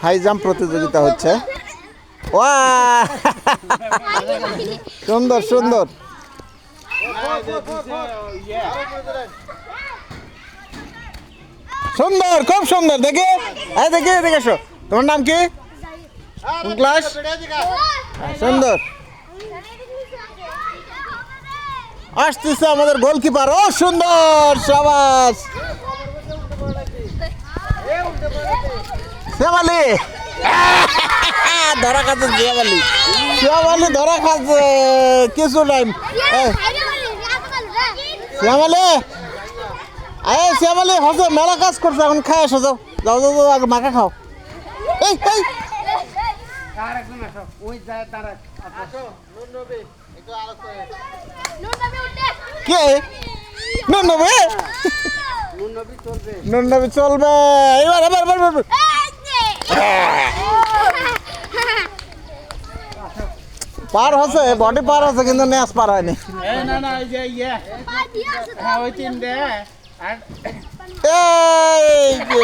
High jump প্রতিযোগিতা হচ্ছে। ওয়া সুন্দর সুন্দর সুন্দর খুব সুন্দর। দেখে এই দেখে এদিকে এসো। তোমার নাম কি? কোন ক্লাস? সুন্দর। আসতেছে আমাদের গোলকিপার। ও সুন্দর, শাবাশ। শিয়াবালি ধরা খাচ্ছে, শিয়াবালি শিয়াবালি ধরা খাচ্ছে। কিছু টাইম শিয়াবালি শিয়াবালি হসে মেলা কাজ করছে, এখন খাই আসো। যাও যাও যাও যাও, আগে মাখা খাও। এই এই কে নুন নবী? নুন নবী চলবে এবার এবার এবার এবার। পার হচ্ছে, বডি পার হচ্ছে, কিন্তু ন্যাস পার হয়নি। এই যে